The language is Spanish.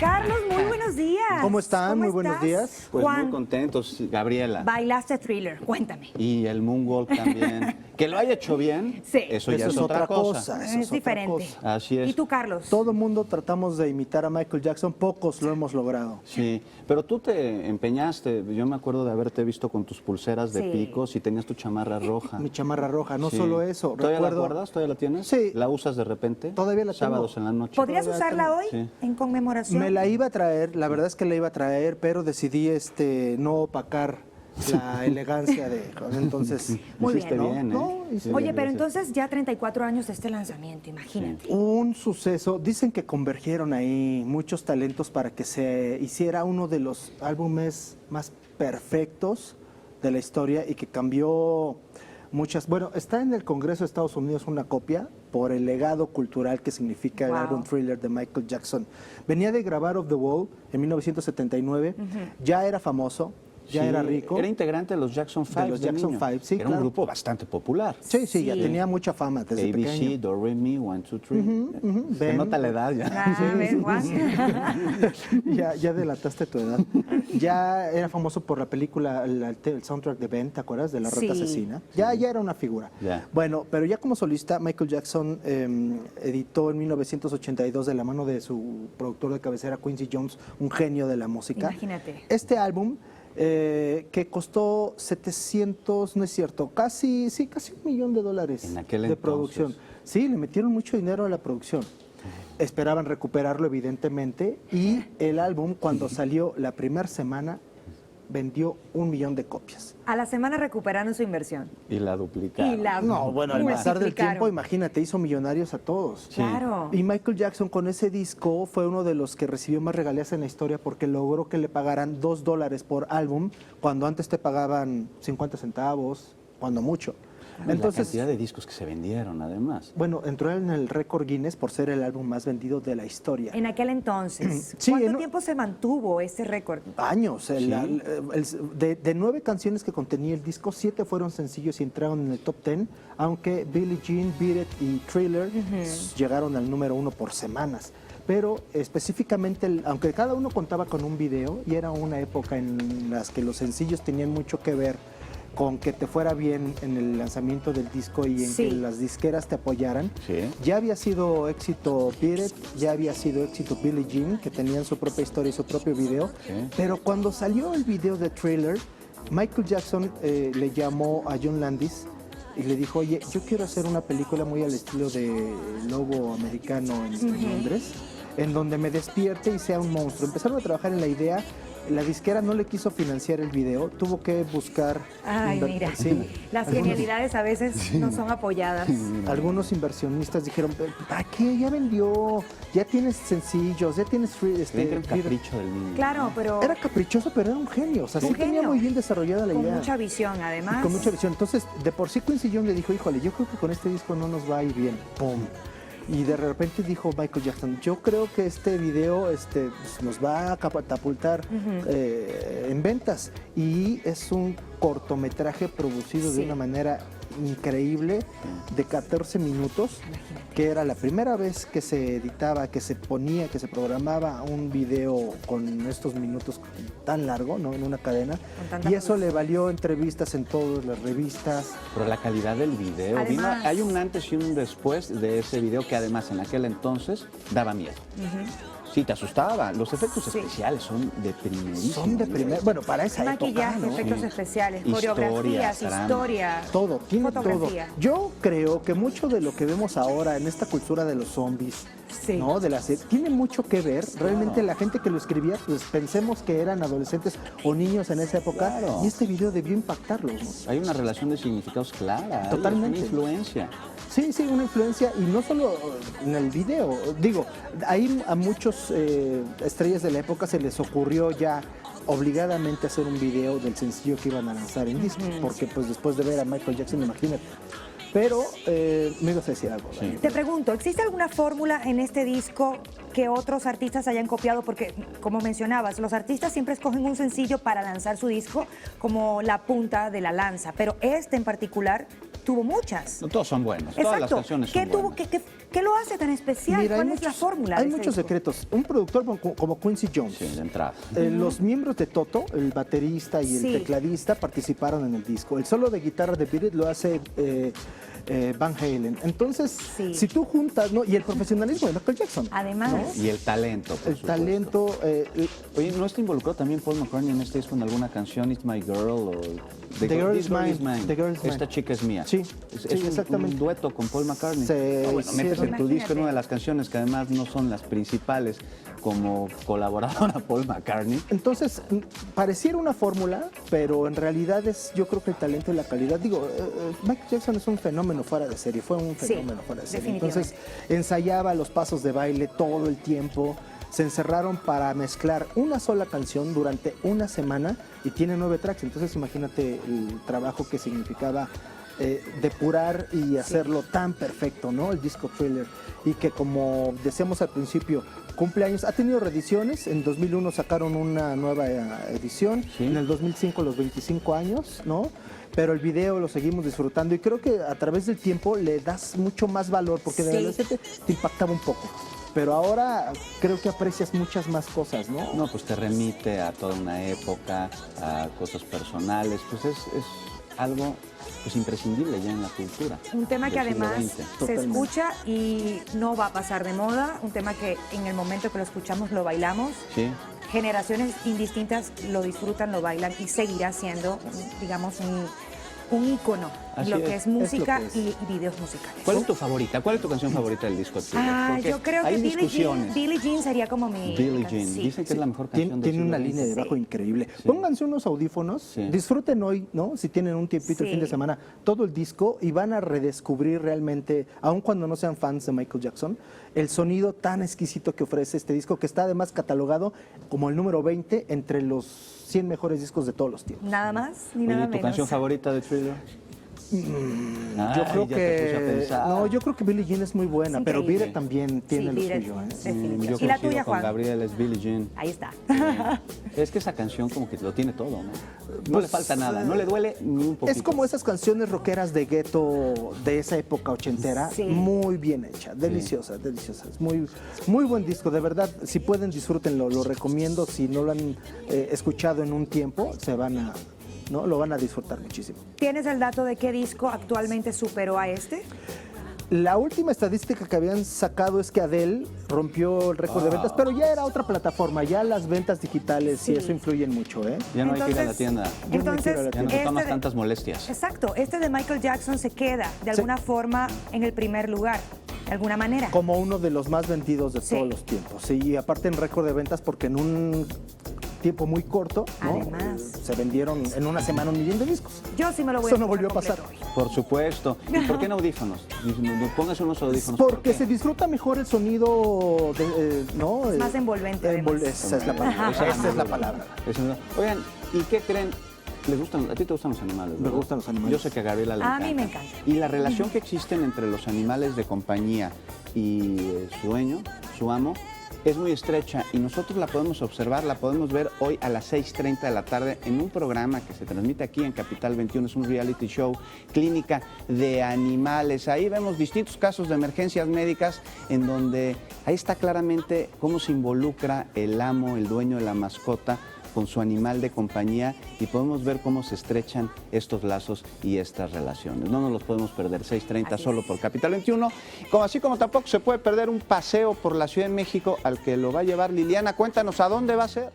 Carlos, muy buenos días. ¿Cómo están? ¿Cómo Muy buenos estás? días. Pues Juan, muy contentos, Gabriela. bailaste Thriller, cuéntame. Y el Moonwalk también. Que lo haya hecho bien, Sí. eso ya Eso es otra cosa. eso Es otra diferente. cosa. Así es. ¿Y tú, Carlos? Todo el mundo tratamos de imitar a Michael Jackson, pocos lo hemos logrado. Sí, pero tú te empeñaste. Yo me acuerdo de haberte visto con tus pulseras de Sí. picos y tenías tu chamarra roja. Mi chamarra roja, no Sí. solo eso. ¿Todavía la recuerdo- guardas? ¿Todavía la tienes? Sí. ¿La usas de repente? Todavía la tengo. Sábados en la noche. ¿Podrías Todavía usarla tengo. hoy Sí. en conmemoración? Me la iba a traer, la verdad es que la iba a traer, pero decidí no opacar la elegancia de... Entonces, Muy Hiciste bien, ¿no? bien, ¿eh? No, Sí, Oye, pero gracias. entonces ya 34 años de este lanzamiento, imagínate. un suceso, dicen que convergieron ahí muchos talentos para que se hiciera uno de los álbumes más perfectos de la historia y que cambió muchas... Bueno, está en el Congreso de Estados Unidos una copia por el legado cultural que significa el Wow. álbum Thriller de Michael Jackson. Venía de grabar Off the Wall en 1979, ya era famoso, ya Sí, era rico. Era integrante de los Jackson 5. los Jackson niño. 5, sí, Era claro. un grupo bastante popular. Sí, ya Sí. tenía mucha fama desde ABC, pequeño. Do, Re, Mi, 1, 2, 3. Se Ven. nota la edad ya. A ver, Juan. Ya delataste tu edad. Ya era famoso por la película, el soundtrack de Ben, ¿te acuerdas? De La Rata Sí. Asesina. Ya era una figura. Ya. Bueno, pero ya como solista, Michael Jackson editó en 1982 de la mano de su productor de cabecera, Quincy Jones, un genio de la música. Imagínate. Este álbum que costó 700, no es cierto, casi $1 millón En aquel de entonces. producción. Sí, le metieron mucho dinero a la producción. Esperaban recuperarlo, evidentemente, y el álbum, cuando salió la primera semana, vendió 1 millón de copias. A la semana recuperaron su inversión. Y la duplicaron. Y la No, bueno, al pasar del multiplicaron. tiempo, imagínate, hizo millonarios a todos. Claro. Y Michael Jackson con ese disco fue uno de los que recibió más regalías en la historia porque logró que le pagaran $2 por álbum, cuando antes te pagaban 50 centavos, cuando mucho. La Entonces, cantidad de discos que se vendieron, además. bueno, entró en el récord Guinness por ser el álbum más vendido de la historia. En aquel entonces, Sí, ¿cuánto en- tiempo se mantuvo ese récord? Años. Sí. De 9 canciones que contenía el disco, 7 fueron sencillos y entraron en el top 10, aunque Billie Jean, Beat It y Thriller llegaron al número 1 por semanas. Pero específicamente, aunque cada uno contaba con un video, y era una época en las que los sencillos tenían mucho que ver con que te fuera bien en el lanzamiento del disco y en Sí. que las disqueras te apoyaran. Sí. Ya había sido éxito Beat It, ya había sido éxito Billie Jean, que tenían su propia historia y su propio video. Sí. Pero cuando salió el video de Thriller, Michael Jackson le llamó a John Landis y le dijo, oye, yo quiero hacer una película muy al estilo de Lobo Americano en Londres, en donde me despierte y sea un monstruo. Empezaron a trabajar en la idea. La disquera no le quiso financiar el video, tuvo que buscar... Ay, mira, sí, las algunos- genialidades a veces no son apoyadas. Algunos inversionistas dijeron, ¿para qué? Ya vendió, ya tienes sencillos, ya tienes... Creen que era un capricho del niño. Claro, pero Era caprichoso, pero era un genio. O sea, Un sí tenía genio. muy bien desarrollada la con idea. mucha visión, Y además. con mucha visión. Entonces, de por sí Quincy Jones le dijo, híjole, yo creo que con este disco no nos va a ir bien. ¡Pum! Y de repente dijo Michael Jackson, yo creo que este video pues, nos va a catapultar en ventas. Y es un cortometraje producido Sí. de una manera increíble, de 14 minutos, que era la primera vez que se editaba, que se ponía, que se programaba un video con estos minutos tan largo, ¿no? En una cadena. Con tanta Y eso le producción. valió entrevistas en todas las revistas. Pero la calidad del video. Además- Hay un antes y un después de ese video que además en aquel entonces daba miedo. Sí, te asustaba. Los efectos Sí. especiales son de primerísimo. Son de nivel. primer, bueno, para esa Maquillaje, época, ¿no? efectos Sí. especiales, Historia, coreografías, trama. historia. Todo, tiene todo. Fotografía. Yo creo que mucho de lo que vemos ahora en esta cultura de los zombies, Sí. ¿no? De las tiene mucho que ver. Realmente la gente que lo escribía, pues pensemos que eran adolescentes o niños en esa época, Claro. y este video debió impactarlos, ¿no? Hay una relación de significados clara. Totalmente. Hay una influencia. Sí, sí, una influencia, y no solo en el video. Digo, ahí a muchos estrellas de la época se les ocurrió ya obligadamente hacer un video del sencillo que iban a lanzar en disco, porque pues después de ver a Michael Jackson, imagínate. Pero me ibas a decir algo. Dani. Te pregunto, ¿existe alguna fórmula en este disco que otros artistas hayan copiado? Porque, como mencionabas, los artistas siempre escogen un sencillo para lanzar su disco como la punta de la lanza, pero este en particular tuvo muchas. No, todos son buenos, todas las canciones ¿Qué son tuvo, buenas. qué lo hace tan especial? Mira, ¿Cuál es la fórmula? Hay de este muchos disco? secretos. Un productor como Quincy Jones. Sí, de entrada. Los miembros de Toto, el baterista y el Sí. tecladista, participaron en el disco. El solo de guitarra de Beat It lo hace Van Halen. Entonces, Sí. si tú juntas, ¿no? Y el profesionalismo de Michael Jackson. Además, Y el talento, por El supuesto. talento. Oye, ¿no está involucrado también Paul McCartney en este disco en alguna canción, It's My Girl o The Girl This is Mine. The Girl is Esta Mine. chica es mía. Sí, Es sí, exactamente. un dueto con Paul McCartney. Se Bueno, metes en hicieron- tu disco Imagínate. una de las canciones que además no son las principales como colaborador a Paul McCartney. Entonces, pareciera una fórmula, pero en realidad es, yo creo que el talento y la calidad. Digo, Michael Jackson es un fenómeno fuera de serie, fue un Sí, fenómeno fuera de serie. definitivamente. Entonces, ensayaba los pasos de baile todo el tiempo. Se encerraron para mezclar una sola canción durante una semana y tiene 9 tracks. Entonces, imagínate el trabajo que significaba depurar y hacerlo tan perfecto, ¿no? El disco Thriller. Y que, como decíamos al principio, cumpleaños. Ha tenido reediciones. En 2001 sacaron una nueva edición. Sí. En el 2005 los 25 años, ¿no? Pero el video lo seguimos disfrutando y creo que a través del tiempo le das mucho más valor porque de Sí. adolescente te impactaba un poco. Pero ahora creo que aprecias muchas más cosas, ¿no? No, pues te remite a toda una época, a cosas personales, pues es algo pues imprescindible ya en la cultura. un tema que del siglo además XX. se Totalmente. escucha y no va a pasar de moda, un tema que en el momento que lo escuchamos lo bailamos, Sí. generaciones indistintas lo disfrutan, lo bailan y seguirá siendo, digamos, un ícono en Así lo es, que es música es lo que y videos musicales. ¿Cuál es tu favorita? ¿Cuál es tu canción favorita del disco Thriller? Ah, Porque yo creo hay que discusiones. Billie Jean sería como mi... Billie Jean. sí. Dicen que es la mejor canción Tiene del una siglo línea de XX. bajo increíble. Sí. Pónganse unos audífonos, Sí. disfruten hoy, ¿no? Si tienen un tiempito el Sí. fin de semana, todo el disco y van a redescubrir realmente, aun cuando no sean fans de Michael Jackson, el sonido tan exquisito que ofrece este disco, que está además catalogado como el número 20 entre los 100 mejores discos de todos los tiempos. Nada más ni Oye, nada ¿tu menos. canción favorita de Thriller? Yo Ay, creo ya te puse a que pensar. no, yo creo que Billie Jean es muy buena, Es pero increíble. Beat It también tiene Sí, lo Beat It, suyo, ¿eh? definitivamente. Yo ¿Y la coincido tuya, con Juan? Gabriel, es Billie Jean. Ahí está. Es que esa canción como que lo tiene todo, ¿no? No Pues, le falta nada, no le duele ni un poquito. Es como esas canciones rockeras de gueto de esa época ochentera, Sí. muy bien hecha, deliciosa, deliciosa. Es muy, muy buen disco, de verdad. Si pueden, disfrútenlo, lo recomiendo. Si no lo han escuchado en un tiempo, ¿no? Lo van a disfrutar muchísimo. ¿Tienes el dato de qué disco actualmente superó a este? La última estadística que habían sacado es que Adele rompió el récord de ventas, pero ya era otra plataforma, ya las ventas digitales Sí. y eso influyen mucho, ¿eh? Ya no hay que ir a la Entonces- tienda. Entonces, Ya no te tomas tantas molestias. Exacto, este de Michael Jackson se queda de alguna forma en el primer lugar, de alguna manera. Como uno de los más vendidos de Sí. todos los tiempos. Sí, y aparte en récord de ventas porque en un tiempo muy corto, ¿no? Además. Se vendieron en una semana 1 millón de discos. Yo sí me lo voy Eso a no escuchar volvió a pasar. completo hoy. Por supuesto. ¿Y por qué en audífonos? Póngase unos audífonos. ¿por Porque qué? se disfruta mejor el sonido, ¿no? Es más envolvente, además. Esa es la palabra. Esa es la palabra. Oigan, ¿y qué creen? ¿A ti te gustan los animales? Me verdad? gustan los animales. Yo sé que a Gabriela le A encanta. mí me encanta. Y la relación que existen entre los animales de compañía y su dueño, su amo, es muy estrecha y nosotros la podemos observar, la podemos ver hoy a las 6:30 de la tarde en un programa que se transmite aquí en Capital 21, es un reality show, Clínica de Animales. Ahí vemos distintos casos de emergencias médicas en donde ahí está claramente cómo se involucra el amo, el dueño de la mascota, con su animal de compañía y podemos ver cómo se estrechan estos lazos y estas relaciones. No nos los podemos perder, 6:30 Así solo es. por Capital 21, así como tampoco se puede perder un paseo por la Ciudad de México al que lo va a llevar Liliana. Cuéntanos, ¿a dónde va a ser?